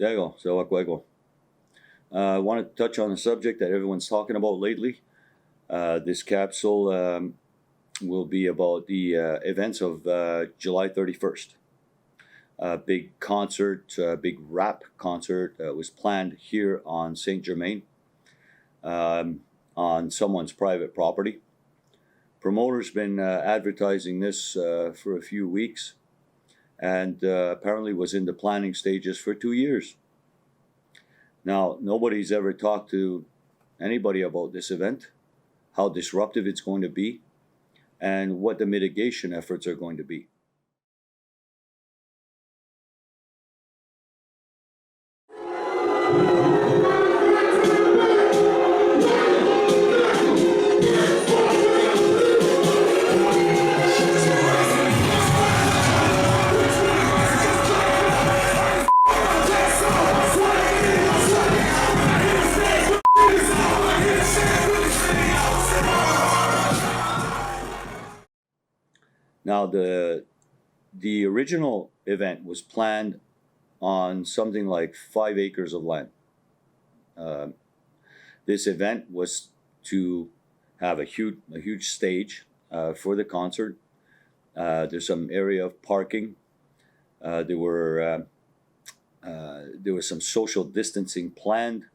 There you go. So I want to touch on a subject that everyone's talking about lately. This capsule will be about the events of July 31st. A big concert, a big rap concert was planned here on Saint Germain on someone's private property. Promoters been advertising this for a few weeks, and apparently was in the planning stages for 2 years. Now, nobody's ever talked to anybody about this event, how disruptive it's going to be, and what the mitigation efforts are going to be. Now, the original event was planned on something like 5 acres of land. This event was to have a huge stage for the concert. There's some area of parking. There was some social distancing planned.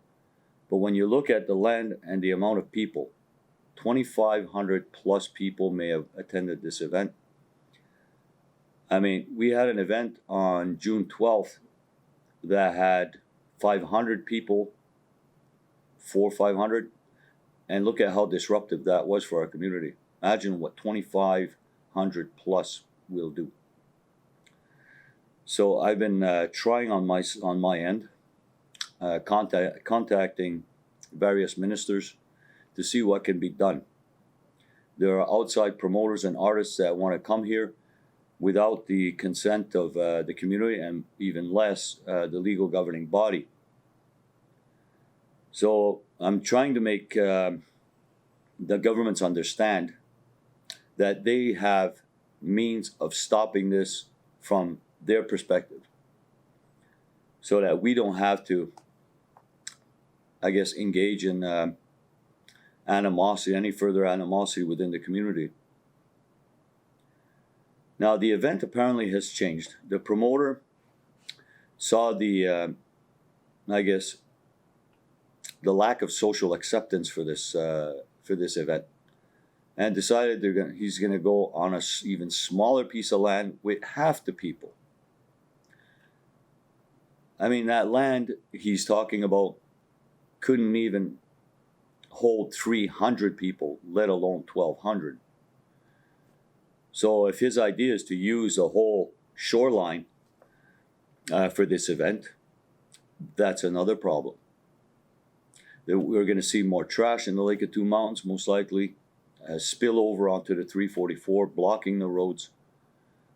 But when you look at the land and the amount of people, 2,500 plus people may have attended this event. I mean, we had an event on June 12th that had 500 people, 500, and look at how disruptive that was for our community. Imagine what 2,500 plus will do. So I've been trying on my end, contacting various ministers to see what can be done. There are outside promoters and artists that want to come here without the consent of the community, and even less the legal governing body. So I'm trying to make the governments understand that they have means of stopping this from their perspective, so that we don't have to, I guess, engage in animosity, any further animosity within the community. Now, the event apparently has changed. The promoter saw the lack of social acceptance for this event, and decided he's going to go on a even smaller piece of land with half the people. I mean, that land he's talking about couldn't even hold 300 people, let alone 1,200. So if his idea is to use the whole shoreline for this event, that's another problem. We're going to see more trash in the Lake of Two Mountains, most likely, spill over onto the 344, blocking the roads.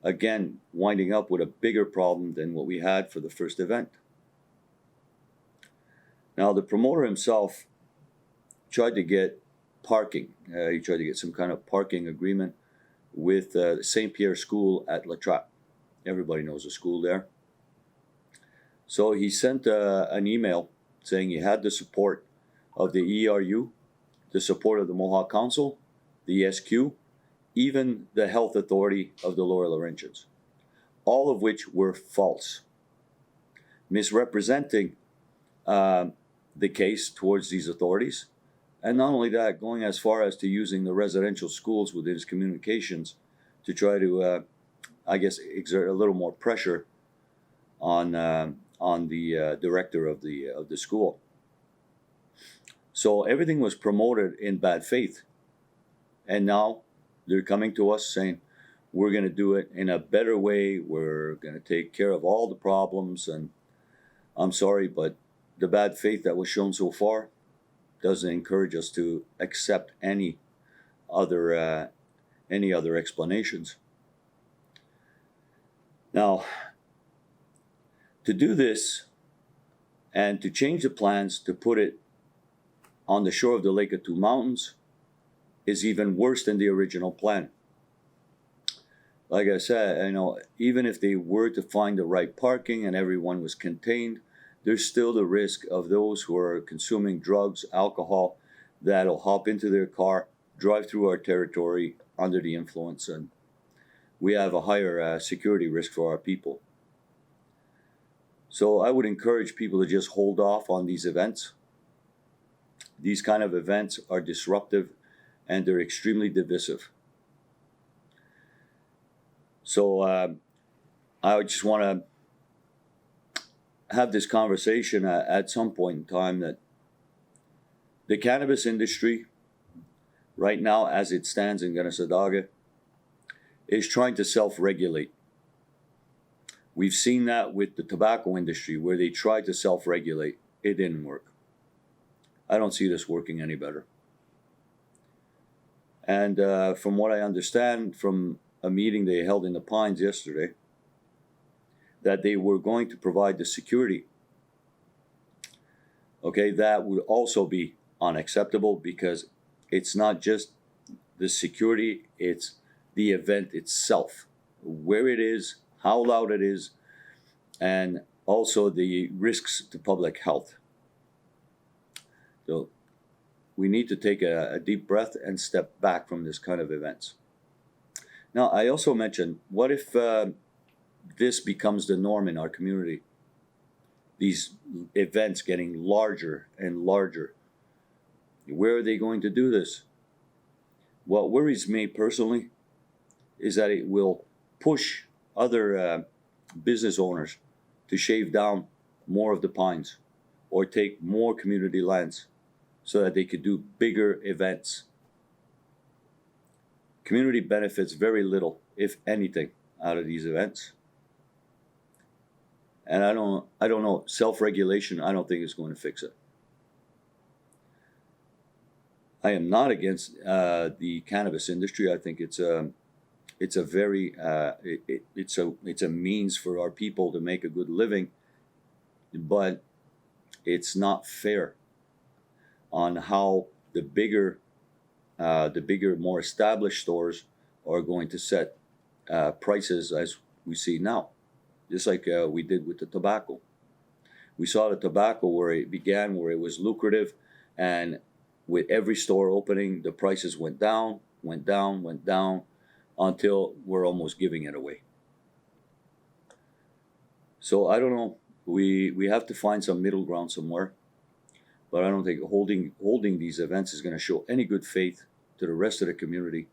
Again, winding up with a bigger problem than what we had for the first event. Now, the promoter himself tried to get parking. He tried to get some kind of parking agreement with St. Pierre School at La Trappe. Everybody knows the school there. So he sent an email saying he had the support of the ERU, the support of the Mohawk Council, the SQ, even the health authority of the Lower Laurentians, all of which were false, misrepresenting the case towards these authorities. And not only that, going as far as to using the residential schools within his communications to try to, exert a little more pressure on the director of the school. So everything was promoted in bad faith, and now they're coming to us saying we're going to do it in a better way. We're going to take care of all the problems, and I'm sorry, but the bad faith that was shown so far doesn't encourage us to accept any other explanations. Now, to do this and to change the plans to put it on the shore of the Lake of Two Mountains is even worse than the original plan. Like I said, even if they were to find the right parking and everyone was contained, there's still the risk of those who are consuming drugs, alcohol, that'll hop into their car, drive through our territory under the influence, and we have a higher security risk for our people. So I would encourage people to just hold off on these events. These kind of events are disruptive and they're extremely divisive. So I just want to have this conversation at some point in time that the cannabis industry right now, as it stands in Kanesatake, is trying to self-regulate. We've seen that with the tobacco industry where they tried to self-regulate. It didn't work. I don't see this working any better. And from what I understand from a meeting they held in the Pines yesterday, that they were going to provide the security. Okay, that would also be unacceptable because it's not just the security, it's the event itself, where it is, how loud it is, and also the risks to public health. So we need to take a deep breath and step back from this kind of events. Now, I also mentioned, what if this becomes the norm in our community? These events getting larger and larger. Where are they going to do this? What worries me personally is that it will push other business owners to shave down more of the pines or take more community lands so that they could do bigger events. Community benefits very little, if anything, out of these events. And I don't know, self-regulation, I don't think is going to fix it. I am not against the cannabis industry. I think it's a means for our people to make a good living, but it's not fair on how the bigger, more established stores are going to set prices as we see now, just like we did with the tobacco. We saw the tobacco where it began, where it was lucrative, and with every store opening, the prices went down, until we're almost giving it away. So I don't know. We have to find some middle ground somewhere. But I don't think holding these events is going to show any good faith to the rest of the community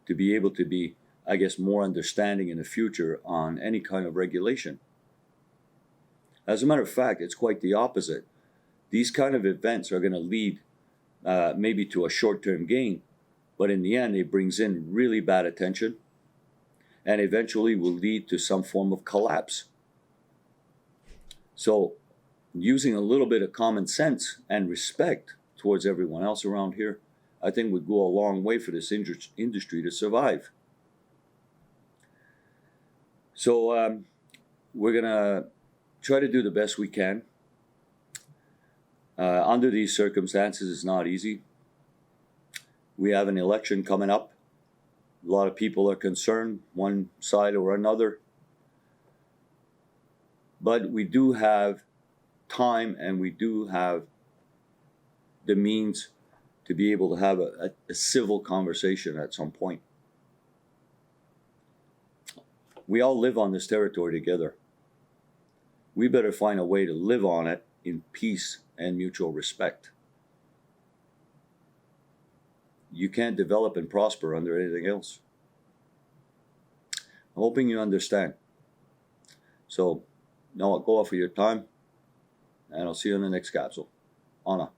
to be able to be, I guess, more understanding in the future on any kind of regulation. As a matter of fact, it's quite the opposite. These kind of events are going to lead maybe to a short-term gain, but in the end, it brings in really bad attention and eventually will lead to some form of collapse. So using a little bit of common sense and respect towards everyone else around here, I think would go a long way for this industry to survive. So we're going to try to do the best we can. Under these circumstances, it's not easy. We have an election coming up. A lot of people are concerned, one side or another. But we do have time and we do have the means to be able to have a civil conversation at some point. We all live on this territory together. We better find a way to live on it in peace and mutual respect. You can't develop and prosper under anything else. I'm hoping you understand. So, now I'll go off of your time, and I'll see you in the next capsule. Anna.